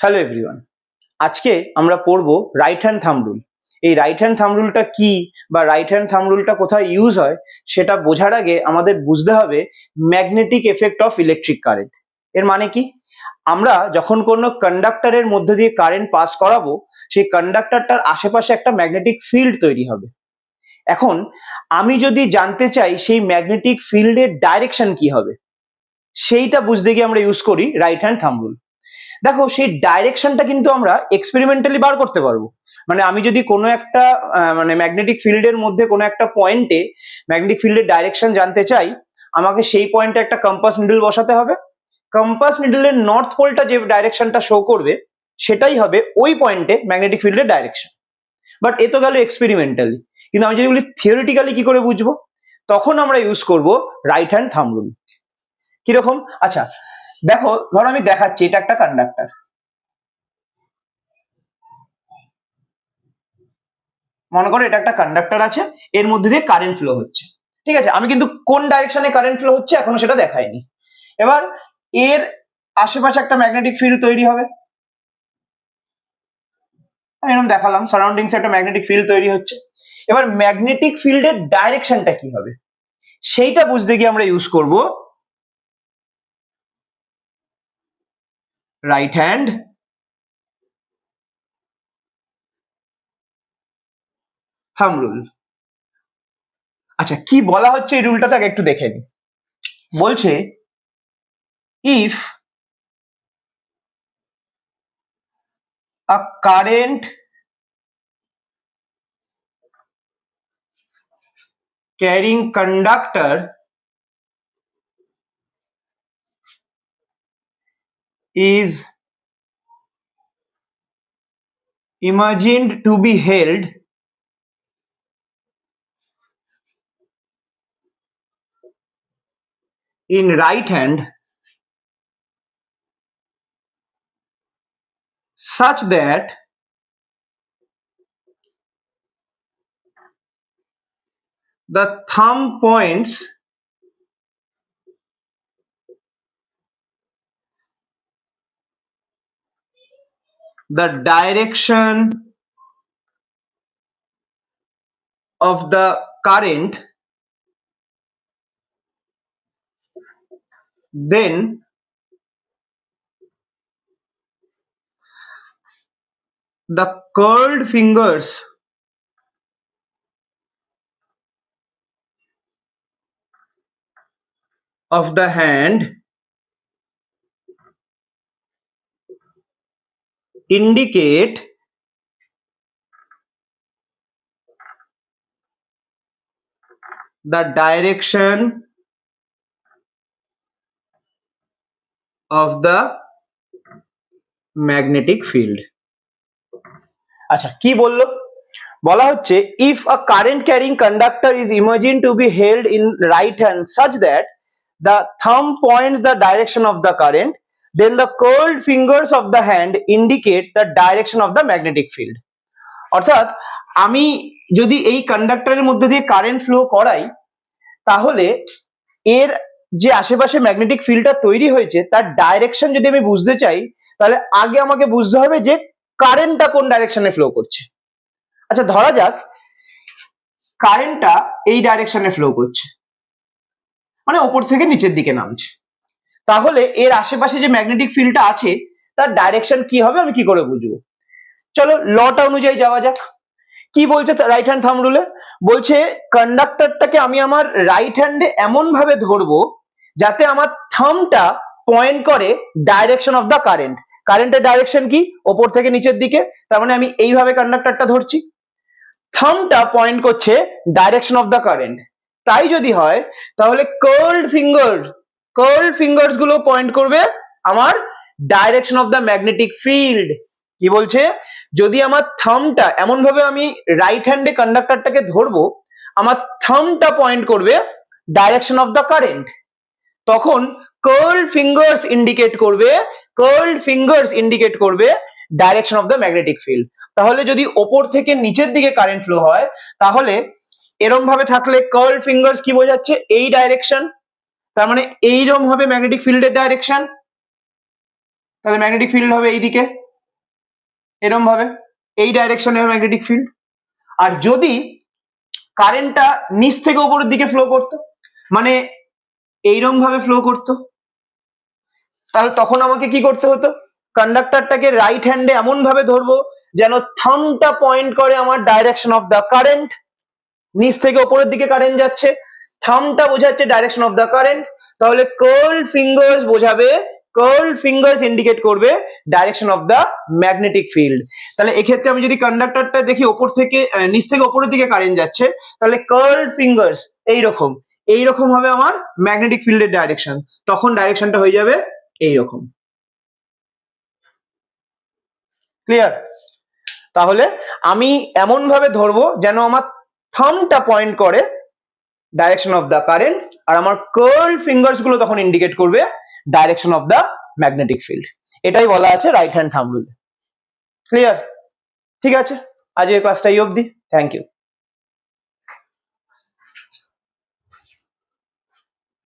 Hello everyone, আজকে আমরা পড়ব রাইট হ্যান্ড থাম্ব রুল। এই রাইট হ্যান্ড থাম্ব রুলটা কি বা রাইট হ্যান্ড থাম্ব রুলটা কোথায় ইউজ হয় সেটা বোঝার আগে আমাদের বুঝতে হবে magnetic effect of electric current. এর মানে কি? আমরা যখন কোনো কন্ডাক্টরের মধ্যে দিয়ে কারেন্ট পাস করাবো, সেই কন্ডাক্টরটার আশেপাশে একটা ম্যাগনেটিক ফিল্ড তৈরি হবে। এখন আমি যদি জানতে চাই সেই ম্যাগনেটিক ফিল্ডের ডাইরেকশন কি হবে, সেইটা বুঝতে গিয়ে আমরা ইউজ করি রাইট হ্যান্ড থাম্ব রুল। দেখো, সেই ডাইরেকশনটা কিন্তু আমরা এক্সপেরিমেন্টালি বার করতে পারবো। মানে আমি যদি কোনো একটা মানে ম্যাগনেটিক ফিল্ডের মধ্যে কোনো একটা পয়েন্টে ম্যাগনেটিক ফিল্ডের ডাইরেকশন জানতে চাই, আমাকে সেই পয়েন্টে একটা কম্পাস নিডল বসাতে হবে। কম্পাস নিডলের নর্থ পোলটা যে ডাইরেকশনটা শো করবে সেটাই হবে ওই পয়েন্টে ম্যাগনেটিক ফিল্ডের ডাইরেকশন। বাট এ তো গেল এক্সপেরিমেন্টালি, কিন্তু আমি যদি বলি থিওরিটিক্যালি কি করে বুঝবো, তখন আমরা ইউজ করব রাইট হ্যান্ড থাম্ব রুল। কিরকম? আচ্ছা দেখো, ধরো আমি দেখাচ্ছি, এটা একটা কন্ডাক্টর। মনে করো এটা একটা কন্ডাক্টর আছে, এর মধ্যে দিয়ে কারেন্ট ফ্লো হচ্ছে। ঠিক আছে, আমি কিন্তু কোন ডাইরেকশনে কারেন্ট ফ্লো হচ্ছে এখনো সেটা দেখাইনি। এবার এর আশেপাশে একটা ম্যাগনেটিক ফিল্ড তৈরি হবে। আমি এরকম দেখালাম, সারাউন্ডিংসে একটা ম্যাগনেটিক ফিল্ড তৈরি হচ্ছে। এবার ম্যাগনেটিক ফিল্ডের ডাইরেকশনটা কি হবে সেইটা বুঝতে গিয়ে আমরা ইউজ করব রাইট হ্যান্ড থাম্ব রুল। আচ্ছা, কি বলা হচ্ছে এই রুলটা তাকে একটু দেখে নি। বলছে if a current carrying conductor is imagined to be held in right hand such that the thumb points the direction of the current, then the curled fingers of the hand indicate the direction of the magnetic field. আচ্ছা, কি বললো? বলা হচ্ছে if a current carrying conductor is imagined to be held in right hand such that the thumb points the direction of the current, then the curled fingers of the hand indicate the direction of the magnetic field. অর্থাৎ আমি যদি এই কন্ডাক্টরের মধ্যে দিয়ে current flow করাই, তাহলে এর যে আশেপাশে ম্যাগনেটিক ফিল্ডটা তৈরি হয়েছে তার ডাইরেকশন যদি আমি বুঝতে চাই, তাহলে আগে আমাকে বুঝতে হবে যে কারেন্টটা কোন ডাইরেকশনে ফ্লো করছে। আচ্ছা, ধরা যাক কারেন্টটা এই ডাইরেকশনে ফ্লো করছে, মানে ওপর থেকে নিচের দিকে নামছে। তাহলে এর আশেপাশে যে ম্যাগনেটিক ফিল্ডটা আছে তার ডাইরেকশন কি হবে আমি কি করে বুঝবো? চলো লটা অনুযায়ী যাওয়া যাক। কি বলছে রাইট হ্যান্ড থাম্ব রুলে? বলছে কন্ডাক্টরটাকে আমি আমার রাইট হ্যান্ডে এমন ভাবে ধরবো যাতে আমার থাম্বটা পয়েন্ট করে ডাইরেকশন অফ দ্য কারেন্ট। কারেন্টের ডাইরেকশন কি? ওপর থেকে নিচের দিকে। তার মানে আমি এইভাবে কন্ডাক্টরটা ধরছি, থাম্বটা পয়েন্ট করছে ডাইরেকশন অফ দ্য কারেন্ট। তাই যদি হয় তাহলে কার্লড ফিঙ্গার্স গুলো পয়েন্ট করবে আমার direction of the magnetic field. কি বলছে? যদি আমার থাম্বটা এমন ভাবে আমি রাইট হ্যান্ডে কন্ডাক্টরটাকে ধরবো, আমার থাম্বটা পয়েন্ট করবে ডাইরেকশন অফ দ্য কারেন্ট, তখন কার্লড ফিঙ্গার্স ইন্ডিকেট করবে direction of the magnetic field. তাহলে যদি ওপর থেকে নিচের দিকে কারেন্ট ফ্লো হয়, তাহলে এরম ভাবে থাকলে কার্ল ফিঙ্গার্স কি বোঝাচ্ছে? এই ডাইরেকশন। তার মানে এইরকম হবে ম্যাগনেটিক ফিল্ডের ডাইরেকশন, তাহলে ম্যাগনেটিক ফিল্ড হবে এইদিকে। এরম ভাবে এই ডাইরেকশনে ম্যাগনেটিক ফিল্ড। আর যদি কারেন্টটা নিচ থেকে উপরের দিকে ফ্লো করতো, মানে এইরকম ভাবে ফ্লো করতো, তাহলে তখন আমাকে কি করতে হতো, কন্ডাক্টরটাকে রাইট হ্যান্ডে এমন ভাবে ধরবো যেন থাম্বটা পয়েন্ট করে আমার ডাইরেকশন অফ দ্য কারেন্ট। নিচ থেকে উপরের দিকে কারেন্ট যাচ্ছে, থাম্বটা বোঝাচ্ছে ডাইরেকশন অফ দ্য কারেন্ট, তাহলে কার্লড ফিঙ্গার্স বোঝাবে, কার্লড ফিঙ্গার্স ইন্ডিকেট করবে direction of the magnetic field. তাহলে এক্ষেত্রে আমি যদি কন্ডাক্টরটা দেখি ওপর থেকে নিচ থেকে উপরের দিকে কারেন্ট যাচ্ছে, তাহলে কার্লড ফিঙ্গার্স এইরকম এইরকম হবে আমার ম্যাগনেটিক ফিল্ডের ডাইরেকশন, তখন ডাইরেকশনটা হয়ে যাবে এইরকম। ক্লিয়ার? তাহলে আমি এমন ভাবে ধরবো যেন আমার থাম্বটা পয়েন্ট করে ডাইরেকশন অফ দ্য কারেন্ট, আর আমার কার্ল ফিঙ্গার্স গুলো তখন ইন্ডিকেট করবে direction of the magnetic field. এটাই বলা আছে রাইট হ্যান্ড থাম্ব রুলে। ক্লিয়ার? ঠিক আছে, আজকের ক্লাসটা এই অবধি। Thank you.